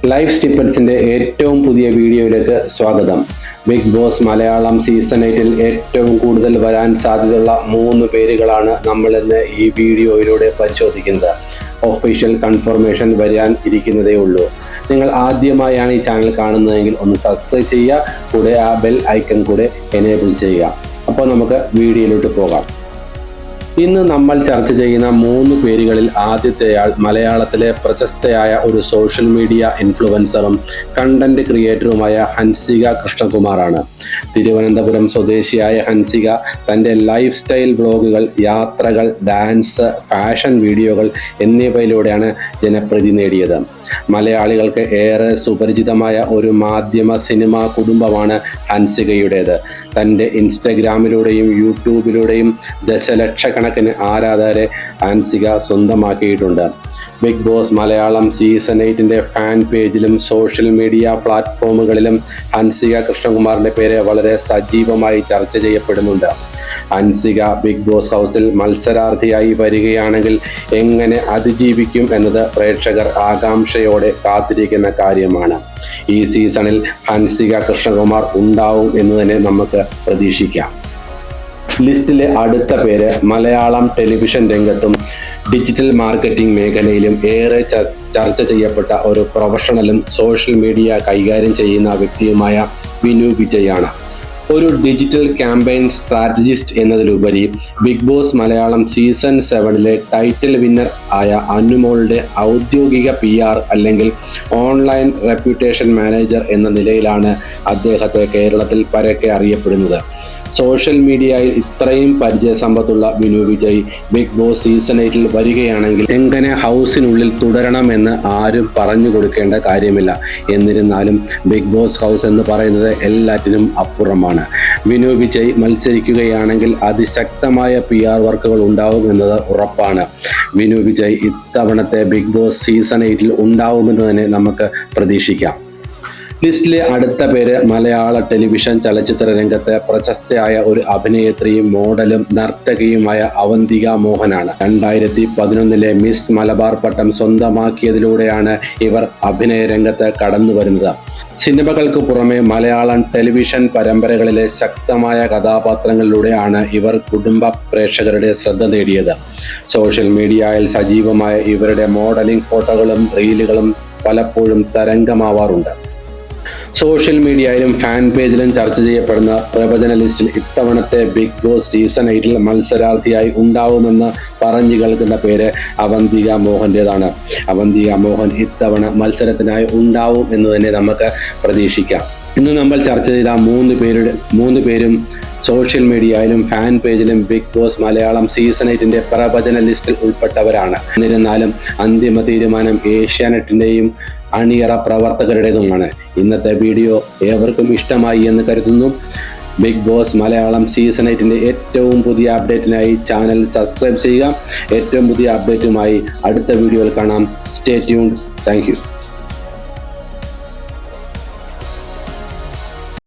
Life സ്റ്റിപ്പറ്റ്സിന്റെ ഏറ്റവും പുതിയ വീഡിയോയിലേക്ക് സ്വാഗതം. ബിഗ് ബോസ് മലയാളം സീസൺ 8-ൽ ഏറ്റവും കൂടുതൽ വരാൻ സാധ്യതയുള്ള 3 പേരുകളാണ് നമ്മൾ ഇന്ന് ഈ വീഡിയോയിലൂടെ പരിശോധിക്കുന്നത്. ഒഫീഷ്യൽ കൺഫർമേഷൻ വരാൻ ഇരിക്കുന്നതേ ഉള്ളൂ. നിങ്ങൾ ആദ്യമായാണ് ഈ ചാനൽ കാണുന്നതെങ്കിൽ ഒന്ന് സബ്സ്ക്രൈബ് ചെയ്യുക, കൂടെ ആ ബെൽ ഐക്കൺ കൂടെ എനേബിൾ ചെയ്യുക. അപ്പോൾ നമുക്ക് വീഡിയോയിലോട്ട് പോകാം. ഇന്ന് നമ്മൾ ചർച്ച ചെയ്യുന്ന 3 പേരുകളിൽ ആദ്യത്തെയാൾ മലയാളത്തിലെ പ്രശസ്തയായ ഒരു സോഷ്യൽ മീഡിയ ഇൻഫ്ലുവൻസറും കണ്ടന്റ് ക്രിയേറ്ററുമായ ഹൻസിക കൃഷ്ണകുമാറാണ്. തിരുവനന്തപുരം സ്വദേശിയായ ഹൻസിക തൻ്റെ ലൈഫ് സ്റ്റൈൽ വ്ളോഗുകൾ, യാത്രകൾ, ഡാൻസ്, ഫാഷൻ വീഡിയോകൾ എന്നിവയിലൂടെയാണ് ജനപ്രീതി നേടിയത്. മലയാളികൾക്ക് ഏറെ സുപരിചിതമായ ഒരു മാധ്യമ സിനിമാ കുടുംബമാണ് ഹൻസികയുടേത്. തൻ്റെ ഇൻസ്റ്റഗ്രാമിലൂടെയും യൂട്യൂബിലൂടെയും ദശലക്ഷക്കണക്കിന് ആരാധകരെ ഹൻസിക സ്വന്തമാക്കിയിട്ടുണ്ട്. ബിഗ് ബോസ് മലയാളം സീസൺ 8-ന്റെ ഫാൻ പേജിലും സോഷ്യൽ മീഡിയ പ്ലാറ്റ്ഫോമുകളിലും ഹൻസിക കൃഷ്ണകുമാറിൻ്റെ പേര് വളരെ സജീവമായി ചർച്ച ചെയ്യപ്പെടുന്നുണ്ട്. ഹൻസിക ബിഗ് ബോസ് ഹൗസിൽ മത്സരാർത്ഥിയായി വരികയാണെങ്കിൽ എങ്ങനെ അതിജീവിക്കും എന്നത് പ്രേക്ഷകർ ആകാംക്ഷയോടെ കാത്തിരിക്കുന്ന കാര്യമാണ്. ഈ സീസണിൽ ഹൻസിക കൃഷ്ണകുമാർ ഉണ്ടാവും എന്ന് തന്നെ നമുക്ക് പ്രതീക്ഷിക്കാം. ലിസ്റ്റിലെ അടുത്ത പേര് മലയാളം ടെലിവിഷൻ രംഗത്തും ഡിജിറ്റൽ മാർക്കറ്റിംഗ് മേഖലയിലും ഏറെ ചർച്ച ചെയ്യപ്പെട്ട ഒരു പ്രൊഫഷണലും സോഷ്യൽ മീഡിയ കൈകാര്യം ചെയ്യുന്ന വ്യക്തിയുമായ വിനു വിജയാണ്. ഒരു ഡിജിറ്റൽ ക്യാമ്പയിൻ സ്ട്രാറ്റജിസ്റ്റ് എന്നതിലുപരി ബിഗ് ബോസ് മലയാളം സീസൺ 7-ലെ ടൈറ്റിൽ വിന്നർ ആയ അനുമോളുടെ ഔദ്യോഗിക PR അല്ലെങ്കിൽ ഓൺലൈൻ റെപ്യൂട്ടേഷൻ മാനേജർ എന്ന നിലയിലാണ് അദ്ദേഹത്തെ കേരളത്തിൽ പരക്കെ അറിയപ്പെടുന്നത്. സോഷ്യൽ മീഡിയയിൽ ഇത്രയും പരിചയസമ്പത്തുള്ള Vinu Vijay Bigg Boss season 8-ൽ വരികയാണെങ്കിൽ എങ്ങനെ ഹൗസിനുള്ളിൽ തുടരണമെന്ന് ആരും പറഞ്ഞു കൊടുക്കേണ്ട കാര്യമില്ല. എന്നിരുന്നാലും ബിഗ് ബോസ് ഹൗസ് എന്ന് പറയുന്നത് എല്ലാറ്റിനും അപ്പുറമാണ്. വിനു വിജയ് മത്സരിക്കുകയാണെങ്കിൽ അതിശക്തമായ PR വർക്കുകൾ ഉണ്ടാവും എന്നത് ഉറപ്പാണ്. വിനു വിജയ് ഇത്തവണത്തെ ബിഗ് ബോസ് സീസൺ 8-ൽ ഉണ്ടാവുമെന്ന് തന്നെ നമുക്ക് പ്രതീക്ഷിക്കാം. ലിസ്റ്റിലെ അടുത്ത പേര് മലയാള ടെലിവിഷൻ ചലച്ചിത്ര രംഗത്തെ പ്രശസ്തയായ ഒരു അഭിനേത്രിയും മോഡലും നർത്തകിയുമായ അവന്തിക മോഹനാണ്. 2011-ലെ മിസ് മലബാർ പട്ടം സ്വന്തമാക്കിയതിലൂടെയാണ് ഇവർ അഭിനയ രംഗത്ത് കടന്നു വരുന്നത്. സിനിമകൾക്ക് പുറമെ മലയാളം ടെലിവിഷൻ പരമ്പരകളിലെ ശക്തമായ കഥാപാത്രങ്ങളിലൂടെയാണ് ഇവർ കുടുംബ പ്രേക്ഷകരുടെ ശ്രദ്ധ നേടിയത്. സോഷ്യൽ മീഡിയയിൽ സജീവമായ ഇവരുടെ മോഡലിംഗ് ഫോട്ടോകളും റീലുകളും പലപ്പോഴും തരംഗമാവാറുണ്ട്. സോഷ്യൽ മീഡിയയിലും ഫാൻ പേജിലും ചർച്ച ചെയ്യപ്പെടുന്ന പ്രവചന ലിസ്റ്റിൽ ഇത്തവണത്തെ ബിഗ് ബോസ് സീസൺ 8-ൽ മത്സരാർത്ഥിയായി ഉണ്ടാവുമെന്ന് പറഞ്ഞു കേൾക്കുന്ന പേര് അവന്തിക മോഹൻ്റേതാണ്. അവന്തിക മോഹൻ ഇത്തവണ മത്സരത്തിനായി ഉണ്ടാവും എന്ന് തന്നെ നമുക്ക് പ്രതീക്ഷിക്കാം. ഇന്ന് നമ്മൾ ചർച്ച ചെയ്ത 3 പേരും സോഷ്യൽ മീഡിയയിലും ഫാൻ പേജിലും ബിഗ് ബോസ് മലയാളം സീസൺ 8-ന്റെ പ്രവചന ലിസ്റ്റിൽ ഉൾപ്പെട്ടവരാണ്. എന്നിരുന്നാലും അന്തിമ തീരുമാനം ഏഷ്യാനെറ്റിൻ്റെയും അണിയറ പ്രവർത്തകരുടേതുമാണ്. ഇന്നത്തെ വീഡിയോ ഏവർക്കും ഇഷ്ടമായി എന്ന് കരുതുന്നു. ബിഗ് ബോസ് മലയാളം സീസൺ 8-ന്റെ ഏറ്റവും പുതിയ അപ്ഡേറ്റിനായി ചാനൽ സബ്സ്ക്രൈബ് ചെയ്യുക. ഏറ്റവും പുതിയ അപ്ഡേറ്റുമായി അടുത്ത വീഡിയോയിൽ കാണാം. Stay tuned. Thank you.